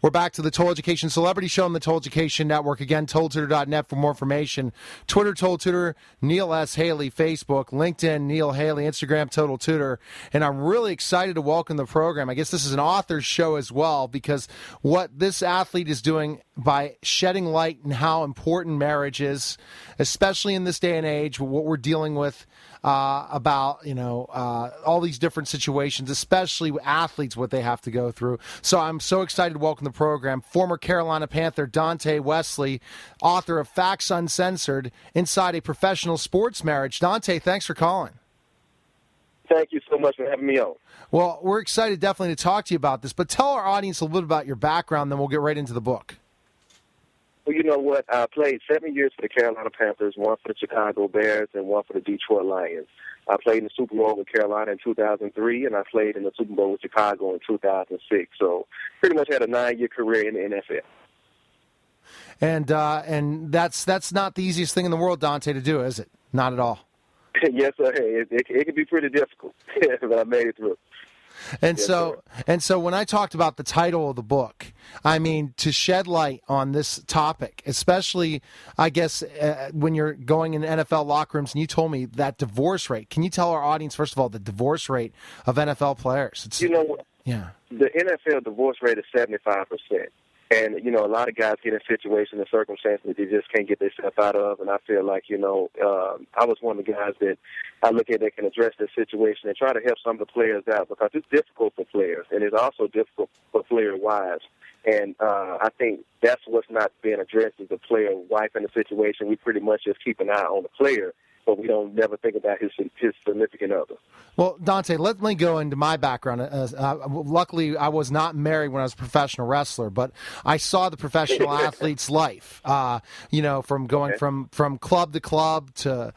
We're back to the Total Education Celebrity Show on the Total Education Network. Again, totaltutor.net for more information. Twitter, Total Tutor, Neil S. Haley, Facebook, LinkedIn, Neil Haley, Instagram, Total Tutor. And I'm really excited to welcome the program. I guess this is an author's show as well, because what this athlete is doing by shedding light on how important marriage is, especially in this day and age, what we're dealing with about, all these different situations, especially with athletes, what they have to go through. So I'm so excited to welcome the program former Carolina Panther Dante Wesley, author of Facts Uncensored Inside a Professional Sports Marriage. Dante, thanks for calling. Thank you so much for having me on. Well, we're excited definitely to talk to you about this, but tell our audience a little bit about your background, then we'll get right into the book. Well, you know what? I played 7 years for the Carolina Panthers, one for the Chicago Bears, and one for the Detroit Lions. I played in the Super Bowl with Carolina in 2003, and I played in the Super Bowl with Chicago in 2006. So pretty much had a 9-year career in the NFL. And that's not the easiest thing in the world, Dante, to do, is it? Not at all. Yes, sir. It can be pretty difficult, but I made it through. And so when I talked about the title of the book, I mean, to shed light on this topic, especially, I guess, when you're going in NFL locker rooms, and you told me that divorce rate. Can you tell our audience, first of all, the divorce rate of NFL players? Yeah. The NFL divorce rate is 75%. And, a lot of guys get in situations and circumstances that they just can't get themselves out of. And I feel like, I was one of the guys that I look at that can address this situation and try to help some of the players out, because it's difficult for players, and it's also difficult for player wives. And I think that's what's not being addressed is the player wife in the situation. We pretty much just keep an eye on the player, but we don't never think about his significant other. Well, Dante, let me go into my background. Luckily, I was not married when I was a professional wrestler, but I saw the professional athlete's life, from going from club to club to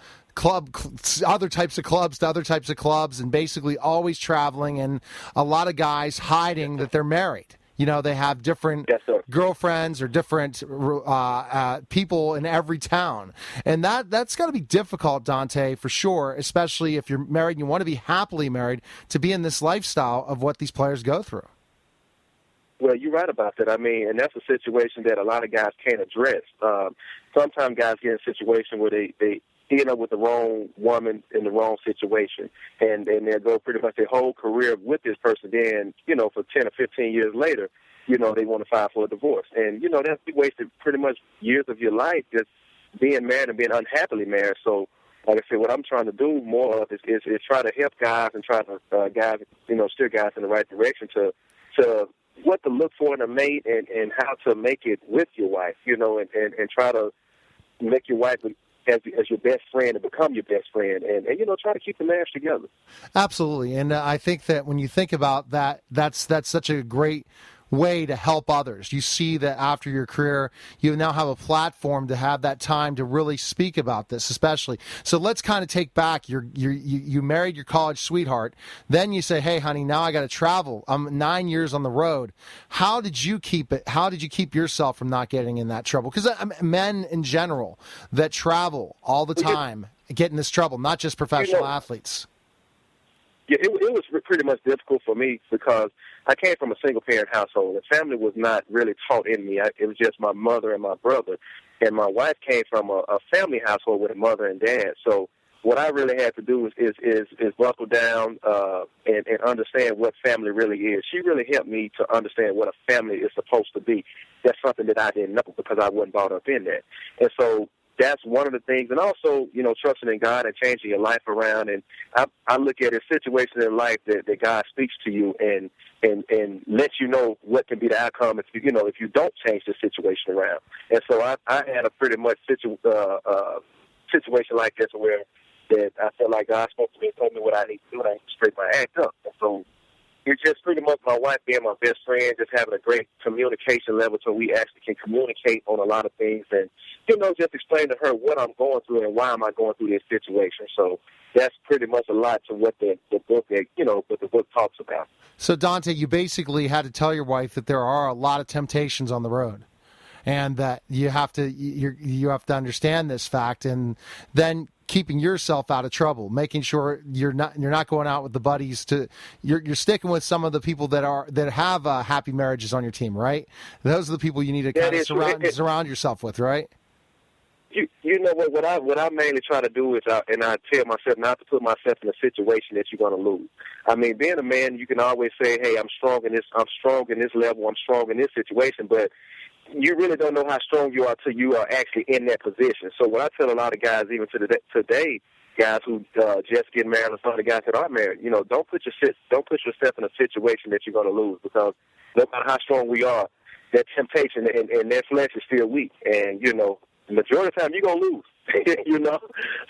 other types of clubs to other types of clubs, and basically always traveling, and a lot of guys hiding that they're married. They have different girlfriends or different people in every town. And that's got to be difficult, Dante, for sure, especially if you're married and you want to be happily married, to be in this lifestyle of what these players go through. Well, you're right about that. I mean, and that's a situation that a lot of guys can't address. Sometimes guys get in a situation where they end up with the wrong woman in the wrong situation, and they'll go pretty much their whole career with this person. Then, for 10 or 15 years later, they want to file for a divorce. And, that's wasted pretty much years of your life just being married and being unhappily married. So, like I said, what I'm trying to do more of is try to help guys and try to, steer guys in the right direction to what to look for in a mate and how to make it with your wife, and try to make your wife as your best friend and become your best friend, and try to keep the marriage together. Absolutely, and I think that when you think about that, that's such a great way to help others. You see that after your career, you now have a platform to have that time to really speak about this, especially. So let's kind of take back. You married your college sweetheart. Then you say, hey, honey, now I got to travel. I'm 9 years on the road. How did you keep it? How did you keep yourself from not getting in that trouble? Because men in general that travel all the time get in this trouble, not just professional athletes. Yeah, it was pretty much difficult for me because I came from a single-parent household. The family was not really taught in me. It was just my mother and my brother. And my wife came from a family household with a mother and dad. So what I really had to do is buckle down and understand what family really is. She really helped me to understand what a family is supposed to be. That's something that I didn't know because I wasn't brought up in that. And so that's one of the things. And also, trusting in God and changing your life around. And I look at a situation in life that God speaks to you and lets you know what can be the outcome if you don't change the situation around. And so I had a pretty much situation like this where that I felt like God spoke to me and told me what I need to do, and I need to straighten my act up. And so it's just pretty much my wife being my best friend, just having a great communication level so we actually can communicate on a lot of things and, just explain to her what I'm going through and why am I going through this situation. So that's pretty much a lot to what the book, what the book talks about. So, Dante, you basically had to tell your wife that there are a lot of temptations on the road and that you have to understand this fact and then keeping yourself out of trouble, making sure you're not going out with the buddies. You're sticking with some of the people that have happy marriages on your team, right? Those are the people you need to kind of surround yourself with, right? You know what I mainly try to do is I tell myself not to put myself in a situation that you're going to lose. I mean, being a man, you can always say, hey, I'm strong in this level, I'm strong in this situation, but you really don't know how strong you are till you are actually in that position. So what I tell a lot of guys, even today, guys who just get married, or some of the guys that are married, don't put yourself in a situation that you're going to lose, because no matter how strong we are, that temptation and that flesh is still weak, and the majority of the time you're going to lose.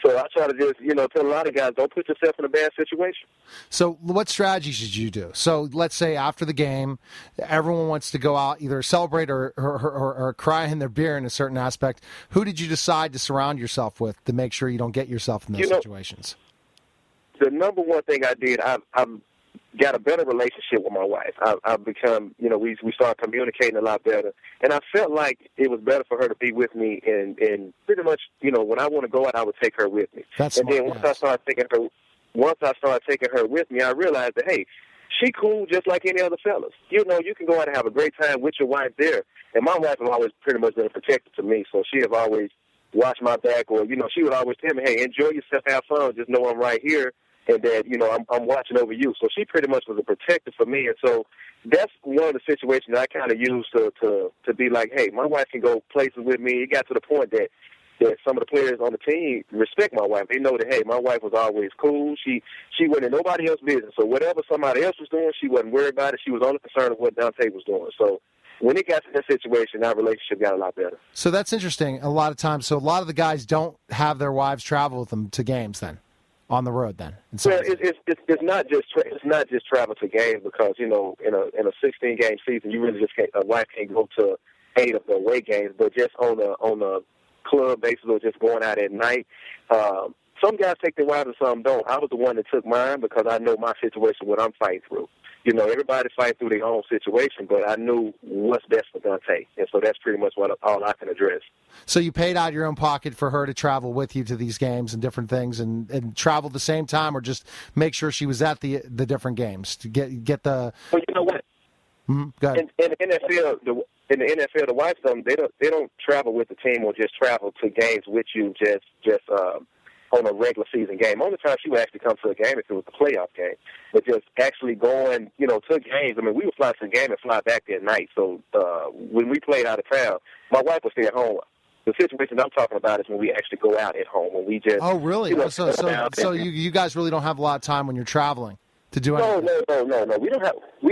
So I try to just, tell a lot of guys, don't put yourself in a bad situation. So what strategies did you do? So let's say after the game, everyone wants to go out, either celebrate or cry in their beer in a certain aspect. Who did you decide to surround yourself with to make sure you don't get yourself in those situations? The number one thing I did, I've got a better relationship with my wife. I've become, we started communicating a lot better. And I felt like it was better for her to be with me. And pretty much, when I want to go out, I would take her with me. That's and smart, then once I started taking her with me, I realized that, hey, she cool just like any other fellas. You can go out and have a great time with your wife there. And my wife has always pretty much been a protector to me, so she have always watched my back, or, she would always tell me, hey, enjoy yourself, have fun, just know I'm right here. And that, I'm watching over you. So she pretty much was a protector for me. And so that's one of the situations I kind of used to be like, hey, my wife can go places with me. It got to the point that some of the players on the team respect my wife. They know that, hey, my wife was always cool. She wasn't in nobody else's business. So whatever somebody else was doing, she wasn't worried about it. She was only concerned with what Dante was doing. So when it got to that situation, our relationship got a lot better. So that's interesting. A lot of times, so a lot of the guys don't have their wives travel with them to games then. On the road, then. Well, it's not just travel to games, because in a 16-game season, you really just can't. A wife can't go to 8 of the away games, but just on a club basis or just going out at night. Some guys take their wives and some don't. I was the one that took mine because I know my situation, what I'm fighting through. Everybody fights through their own situation, but I knew what's best for Dante, and so that's pretty much all I can address. So you paid out of your own pocket for her to travel with you to these games and different things, and travel at the same time, or just make sure she was at the different games to get the. Well, you know what? Mm-hmm. Go ahead. In the NFL, the wives they don't travel with the team or just travel to games with you just on a regular season game. Only time she would actually come to a game if it was a playoff game. But just actually going, to games. I mean, we would fly to the game and fly back that night. So when we played out of town, my wife would stay at home. The situation I'm talking about is when we actually go out at home, when we just. Oh, really? So you guys really don't have a lot of time when you're traveling to do anything? No. We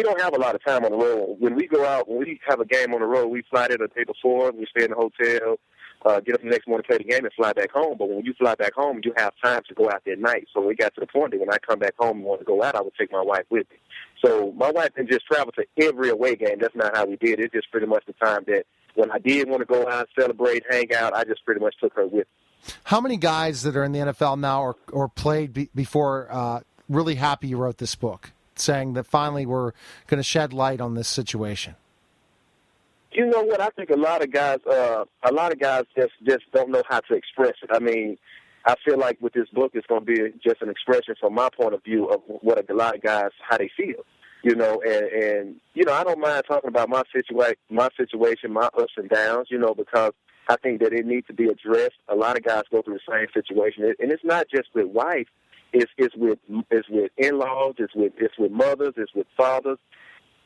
don't have a lot of time on the road. When we go out, when we have a game on the road, we fly there the day before. We stay in the hotel. Get up the next morning, play the game, and fly back home. But when you fly back home, you have time to go out that night. So we got to the point that when I come back home and want to go out, I would take my wife with me. So my wife didn't just travel to every away game. That's not how we did it. It's just pretty much the time that when I did want to go out, celebrate, hang out, I just pretty much took her with me. How many guys that are in the NFL now or played before really happy you wrote this book, saying that finally we're going to shed light on this situation? You know what? I think a lot of guys just don't know how to express it. I mean, I feel like with this book, it's going to be just an expression from my point of view of what a lot of guys, how they feel. And I don't mind talking about my situation, my ups and downs, because I think that it needs to be addressed. A lot of guys go through the same situation, and it's not just with wife. It's with in-laws. It's with mothers. It's with fathers.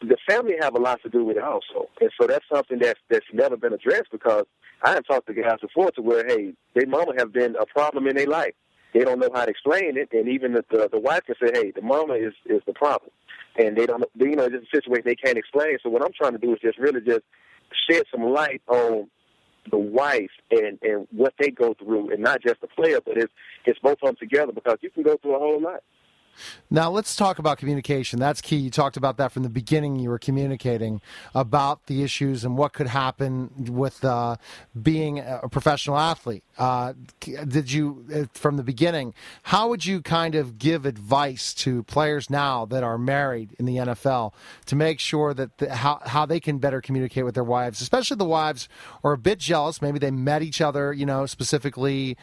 The family have a lot to do with it also. And so that's something that's never been addressed, because I have talked to guys before to where, hey, their mama have been a problem in their life. They don't know how to explain it, and even the wife can say, hey, the mama is the problem. And they don't, it's a situation they can't explain. So what I'm trying to do is just really just shed some light on the wife and what they go through, and not just the player, but it's both of them together, because you can go through a whole lot. Now, let's talk about communication. That's key. You talked about that from the beginning. You were communicating about the issues and what could happen with being a professional athlete. Did you, from the beginning, how would you kind of give advice to players now that are married in the NFL to make sure that how they can better communicate with their wives, especially the wives are a bit jealous. Maybe they met each other, specifically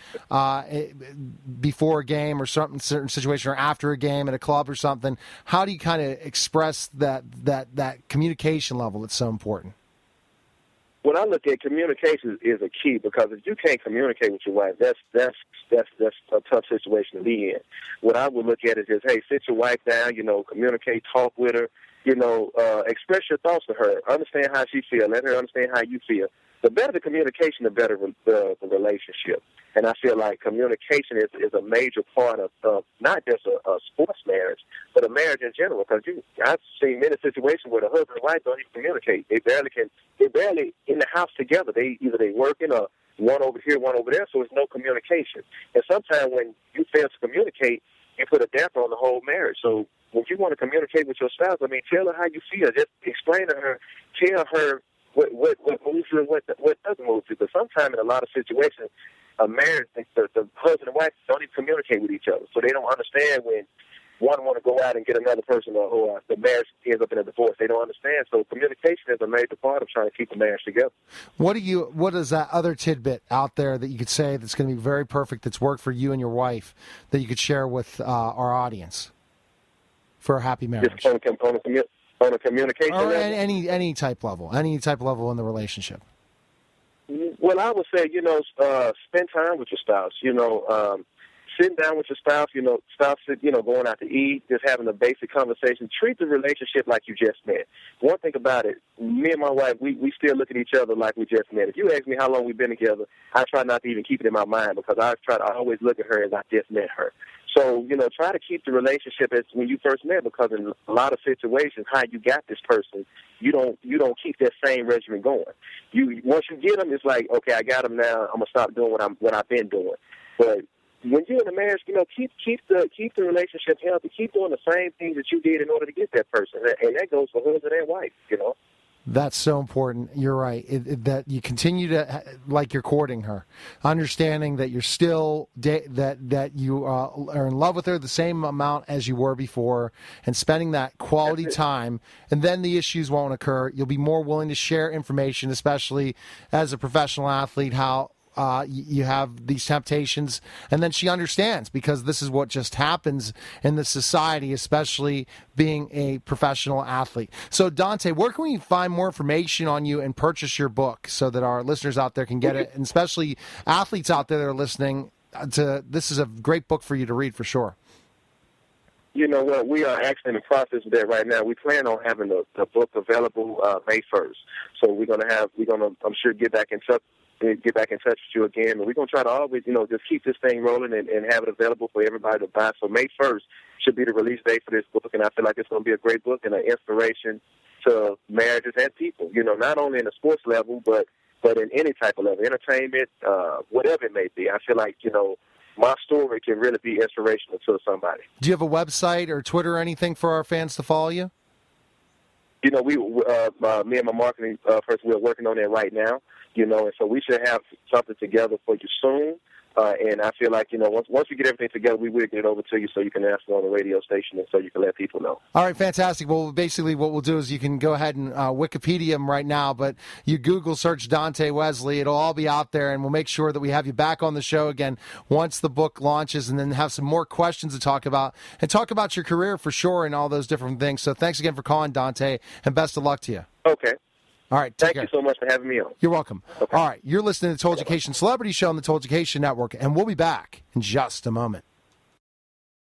before a game or certain situation or after a game at a club or something. How do you kind of express that communication level that's so important? When I look at communication is a key, because if you can't communicate with your wife, that's a tough situation to be in. What I would look at is just, hey, sit your wife down, communicate, talk with her, express your thoughts to her, understand how she feels, let her understand how you feel. The better the communication, the better the relationship. And I feel like communication is a major part of not just a sports marriage, but a marriage in general. Because I've seen many situations where the husband and wife don't even communicate. They're barely in the house together. Either they working or one over here, one over there, so there's no communication. And sometimes when you fail to communicate, you put a damper on the whole marriage. So when you want to communicate with your spouse, tell her how you feel. Just explain to her, tell her what moves you and what doesn't move you. But sometimes in a lot of situations, a marriage, the husband and wife don't even communicate with each other. So they don't understand when one want to go out and get another person or the marriage ends up in a divorce. They don't understand. So communication is a major part of trying to keep the marriage together. What is that other tidbit out there that you could say that's going to be very perfect, that's worked for you and your wife, that you could share with our audience for a happy marriage? Just on a communication or level? any type level in the relationship. Well, I would say, spend time with your spouse. Sitting down with your spouse, stop, going out to eat, just having a basic conversation. Treat the relationship like you just met. One thing about it, me and my wife, we still look at each other like we just met. If you ask me how long we've been together, I try not to even keep it in my mind, because I always look at her as I just met her. So, try to keep the relationship as when you first met, because in a lot of situations, how you got this person, you don't keep that same regimen going. Once you get them, it's like, okay, I got them now. I'm gonna stop doing what I've been doing. But when you're in a marriage, keep the relationship healthy. Keep doing the same things that you did in order to get that person, and that goes for husband and wife. That's so important. You're right. That you continue to, like you're courting her, understanding that you're still that you are in love with her the same amount as you were before, and spending that quality time, and then the issues won't occur. You'll be more willing to share information, especially as a professional athlete, how you have these temptations, and then she understands, because this is what just happens in the society, especially being a professional athlete. So, Dante, where can we find more information on you and purchase your book so that our listeners out there can get it, and especially athletes out there that are listening to this? Is a great book for you to read for sure. Well, we are actually in the process of that right now. We plan on having the book available May 1st. So we're gonna I'm sure get back in touch with you again. And we're going to try to always, just keep this thing rolling and have it available for everybody to buy. So May 1st should be the release date for this book, and I feel like it's going to be a great book and an inspiration to marriages and people, not only in the sports level, but in any type of level, entertainment, whatever it may be. I feel like, my story can really be inspirational to somebody. Do you have a website or Twitter or anything for our fans to follow you? Me and my marketing person, we're working on that right now. And so we should have something together for you soon. And I feel like, once we get everything together, we will get it over to you so you can ask it on the radio station and so you can let people know. All right, fantastic. Well, basically what we'll do is you can go ahead and Wikipedia him right now, but you Google search Dante Wesley. It'll all be out there, and we'll make sure that we have you back on the show again once the book launches, and then have some more questions to talk about, and talk about your career for sure and all those different things. So thanks again for calling, Dante, and best of luck to you. Okay. All right, Thank you so much for having me on. You're welcome. Okay. All right, you're listening to the Total Education Celebrity Show on the Total Education Network, and we'll be back in just a moment.